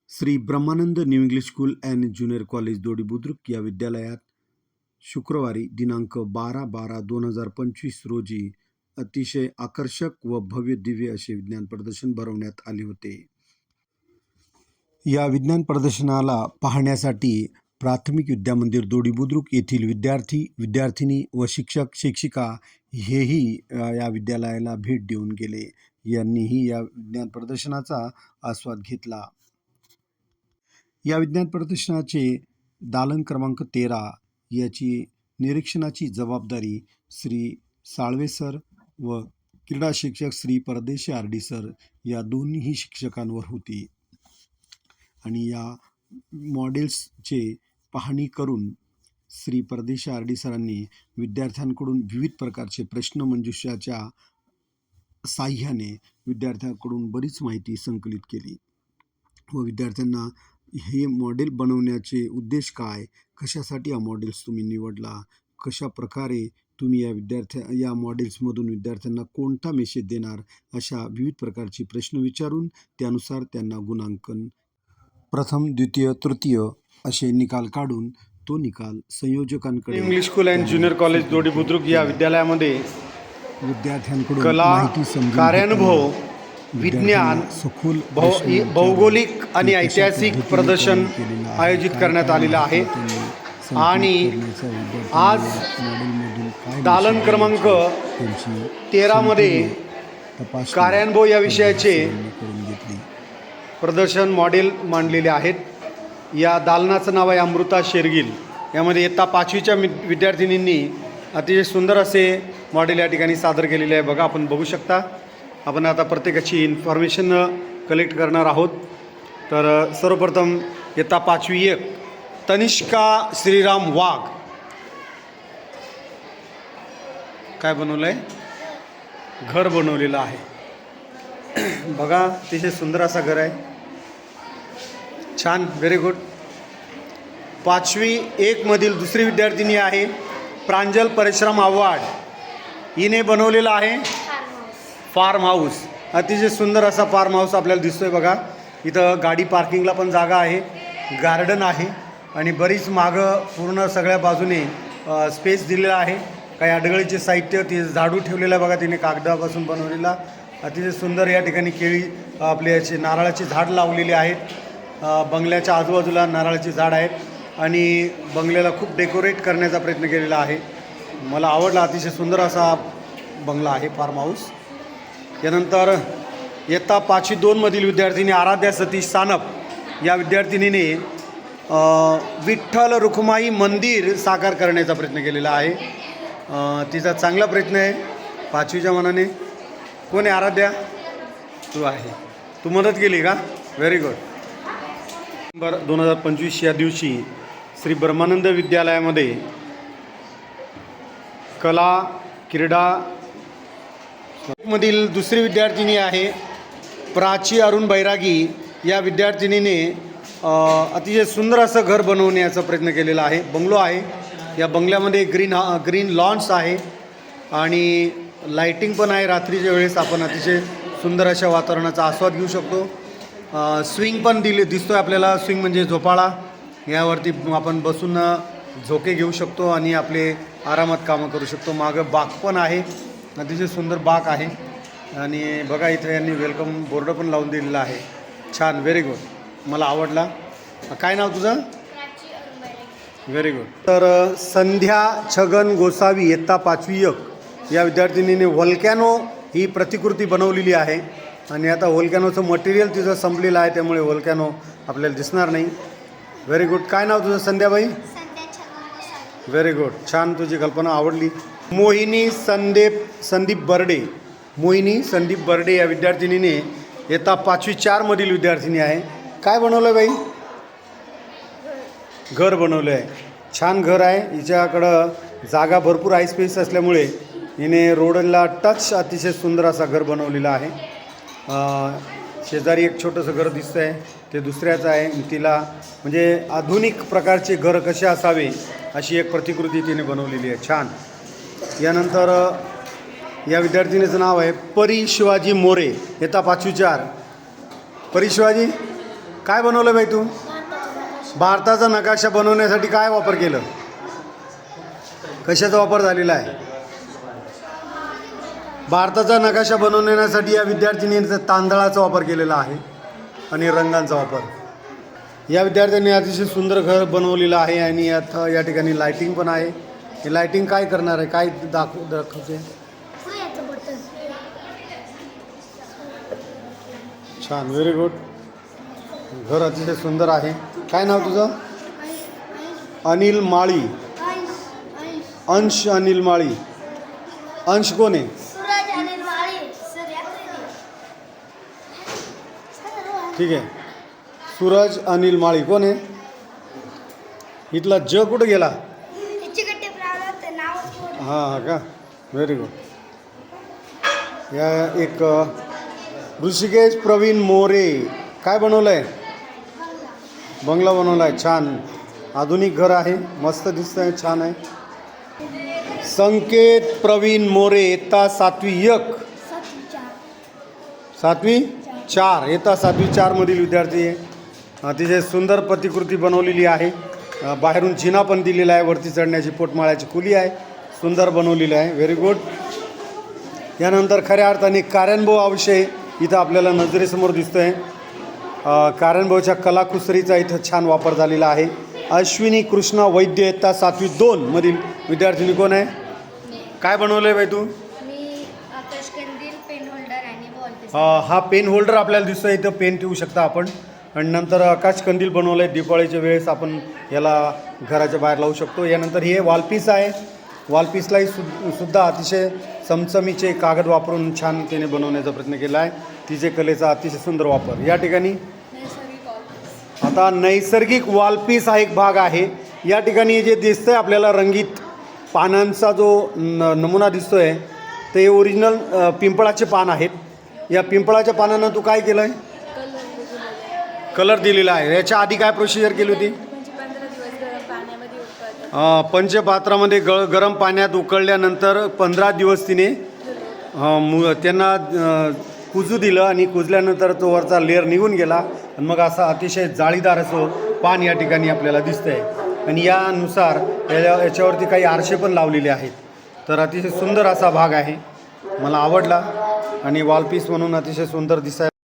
Shri Brahmanand new English school and junior college Dodi Budruk या विद्यालयात शुक्रवारी दिनांक 12/12/2025 रोजी अतिशय आकर्षक व भव्य दिव्य असे विज्ञान प्रदर्शन भरवण्यात आले होते. या विज्ञान प्रदर्शनाला पाहण्यासाठी प्राथमिक विद्यामंदिर दोडी बुद्रुक येथील विद्यार्थी विद्यार्थिनी व शिक्षक शिक्षिका हेही या विद्यालयाला भेट देऊन गेले. यांनीही या विज्ञान प्रदर्शनाचा आस्वाद घेतला. या विज्ञान प्रदर्शनाचे दालन क्रमांक 13 याची निरीक्षणाची जबाबदारी श्री साळवे सर व क्रीडा शिक्षक श्री परदेशी आरडी सर या दोन्ही शिक्षकांवर होती. आणि या मॉडेल्सचे पाहणी करून श्री परदेशी आरडी सरांनी विद्यार्थ्यांकडून विविध प्रकारचे प्रश्नमंजुषाच्या साह्याने विद्यार्थ्यांकडून बरीच माहिती संकलित केली व विद्यार्थ्यांना हे मॉडेल बनवण्याचे उद्देश काय, कशासाठी हा मॉडेल्स तुम्ही निवडला, कशा प्रकारे तुम्ही या मॉडेल्समधून विद्यार्थ्यांना कोणता मेसेज देणार, अशा विविध प्रकारचे प्रश्न विचारून त्यानुसार त्यांना गुणांकन प्रथम, द्वितीय, तृतीय असे निकाल काढून तो निकाल संयोजकांकडे English school and junior college Dodi Budruk या विद्यालयामध्ये विद्यार्थ्यांकडून कला, माहिती समजून कार्यानुभव, विज्ञान, सखोल भौगोलिक आणि ऐतिहासिक प्रदर्शन आयोजित करण्यात आलेलं आहे. आणि आज दालन क्रमांक 13 मध्ये कार्यानुभव या विषयाचे प्रदर्शन मॉडेल मांडलेले आहेत. या दालनाचं नाव आहे अमृता शेरगिल. यामध्ये इयत्ता 5वीच्या विद्यार्थिनींनी अतिशय सुंदर असे मॉडेल या ठिकाणी सादर केलेले आहे. बघा, आपण बघू शकता. आपण आता प्रत्येकाची इन्फॉर्मेशन कलेक्ट करणार आहोत. तर सर्वप्रथम इयत्ता 5वी 1 तनिष्का श्रीराम वाघ काय बनवलं आहे? घर बनवलेलं आहे. बघा, अतिशय सुंदर असा घर आहे. छान, व्हेरी गुड. 5वी 1 मधील दुसरी विद्यार्थिनी आहे प्रांजल परशुराम आव्हाड. हिने बनवलेला आहे फार्म हाऊस. अतिशय सुंदर असा फार्म हाऊस आपल्याला दिसतोय. बघा, इथं गाडी पार्किंगला पण जागा आहे, गार्डन आहे आणि बरीच मागं पूर्ण सगळ्या बाजूने स्पेस दिलेला आहे. काही अडगळीचे साहित्य, ती झाडू ठेवलेलं आहे. बघा, तिने कागदापासून बनवलेला अतिशय सुंदर. या ठिकाणी केळी आपले याचे नारळाची झाड लावलेली आहेत. बंगल्याच्या आजूबाजूला नारळाची झाड आहेत आणि बंगल्याला खूप डेकोरेट करण्याचा प्रयत्न केलेला आहे. मला आवडला. अतिशय सुंदर असा बंगला आहे, फार्म हाऊस. यानंतर इयत्ता 5वी 2 मधील विद्यार्थिनी आराध्या सतीश सानप या विद्यार्थिनीने विठ्ठल रुक्माई मंदिर साकार करण्याचा प्रयत्न केलेला आहे. तिचा चांगला प्रयत्न आहे 5वीच्या मनाने. कोण आहे आराध्या? तू आहे. तू मदत केली का? Very good. नोव्हेंबर 2025 या दिवशी श्री ब्रह्मानंद विद्यालयामध्ये कला, क्रीडा मधील दुसरी विद्यार्थिनी आहे प्राची अरुण बैरागी. या विद्यार्थिनीने अतिशय सुंदर असं घर बनवण्याचा प्रयत्न केलेला आहे. बंगलो आहे. या बंगल्यामध्ये ग्रीन लॉन्स आहे आणि लाईटिंग पण आहे. रात्रीच्या वेळेस आपण अतिशय सुंदर अशा वातावरणाचा आस्वाद घेऊ शकतो. स्विंग पण दिसतोय आपल्याला. स्विंग म्हणजे झोपाळा. यावरती आपण बसून झोके घेऊ शकतो आणि आपले आरामात कामं करू शकतो. मागं बाग पण आहे, अतिशय सुंदर बाग आहे. आणि बघा, इथं यांनी वेलकम बोर्ड पण लावून दिलेला आहे. छान, व्हेरी गुड. मला आवडला. काय नाव तुझं? Very good. तर संध्या छगन गोसावी इयत्ता 5वी 1 या विद्यार्थिनीने व्होल्कॅनो ही प्रतिकृती बनवलेली आहे. आणि आता व्होल्कॅनोचं मटेरियल तिचं संपलेलं आहे, त्यामुळे व्होल्कॅनो आपल्याला दिसणार नाही. Very good. काय नाव तुझं? संध्याबाई. Very good. छान, तुझी कल्पना आवडली. मोहिनी संदीप बर्डे. मोहिनी संदीप बर्डे या विद्यार्थिनीने इयत्ता 5वी 4 मधील विद्यार्थिनी आहे. काय बनवलं बाई? घर बनवलं आहे. छान घर आहे. हिच्याकडं जागा भरपूर आहे, स्पेस असल्यामुळे हिने रोडला टच अतिशय सुंदर असा घर बनवलेला आहे. शेजारी एक छोटंसं घर दिसतं आहे, ते दुसऱ्याचं आहे. तिला म्हणजे आधुनिक प्रकारचे घर कसे असावे अशी एक प्रतिकृती तिने बनवलेली आहे. छान. यानंतर या विद्यार्थिनीचं नाव आहे परी शिवाजी मोरे इयत्ता 5वी 4. परी शिवाजी, काय बनवलं बाई तू? भारताचा नकाशा बनवण्यासाठी काय वापर केलं? कशाचा वापर झालेला आहे? भारताचा नकाशा बनवण्यासाठी या विद्यार्थिनीने तांदळाचा वापर केलेला आहे आणि रंगांचा वापर. या विद्यार्थ्यांनी अतिशय सुंदर घर बनवलेलं आहे आणि या ठिकाणी लायटिंग पण आहे. हे लायटिंग काय करणार आहे? काय दाखवते? छान, व्हेरी गुड. घर अतिशय सुंदर आहे. काय नाव तुझं? अनिल माळी. अंश अनिल माळी. अंश कोण आहे? ठीक आहे. सूरज अनिल माळी कोण आहे? इथला ज कुठं गेला? हां का, व्हेरी गुड. या एक ऋषिकेश प्रवीण मोरे. काय बनवलं आहे? बंगला बनवला आहे. छान, आधुनिक घर आहे, मस्त दिसतं आहे, छान आहे. संकेत प्रवीण मोरे, इयत्ता 7वी 1, 7वी 4, इयत्ता 7वी 4 मधील विद्यार्थी आहे. अतिशय सुंदर प्रतिकृती बनवलेली आहे. बाहेरून जिना पण दिलेला आहे, वरती चढण्याची पोटमाळ्याची खुली आहे, सुंदर बनवलेली आहे. Very good. यानंतर खऱ्या अर्थाने कार्यानुभव हा विषय इथं आपल्याला नजरेसमोर दिसतो आहे. कार्यानुभवच्या कलाकुसरीचा इथं छान वापर झालेला आहे. अश्विनी कृष्णा वैद्य, इयत्ता 7वी 2 मधील विद्यार्थिनी कोण आहे? काय बनवलं आहे बाई तू? हा पेन होल्डर आपल्याला दिसतोय. इथं पेन ठेवू शकता आपण. आणि नंतर आकाश कंदील बनवलं आहे. दिवाळीच्या वेळेस आपण याला घराच्या बाहेर लावू शकतो. यानंतर हे वॉलपीस आहे. वॉलपीसलाही सुद्धा अतिशय चमचमीचे कागद वापरून छान त्याने बनवण्याचा प्रयत्न केला आहे. तिचे कलेचा अतिशय सुंदर वापर. या ठिकाणी आता नैसर्गिक वॉलपीस हा एक भाग आहे. या ठिकाणी जे दिसतंय आपल्याला रंगीत पानांचा जो नमुना दिसतोय ते ओरिजिनल पिंपळाचे पान आहेत. या पिंपळाच्या पानांना तू काय केलं आहे? कलर दिलेला आहे. याच्या आधी काय प्रोसिजर केली होती? पंचपात्रामध्ये गरम पाण्यात उकळल्यानंतर 15 दिवस तिने त्यांना कुजू दिलं आणि कुजल्यानंतर तो वरचा लेअर निघून गेला आणि मग असा अतिशय जाळीदार असं पान या ठिकाणी आपल्याला दिसतंय. आणि यानुसार याच्यावरती काही आरसे पण लावलेले आहेत. तर अतिशय सुंदर असा भाग आहे, मला आवडला आणि वॉलपीस म्हणून अतिशय सुंदर दिसायला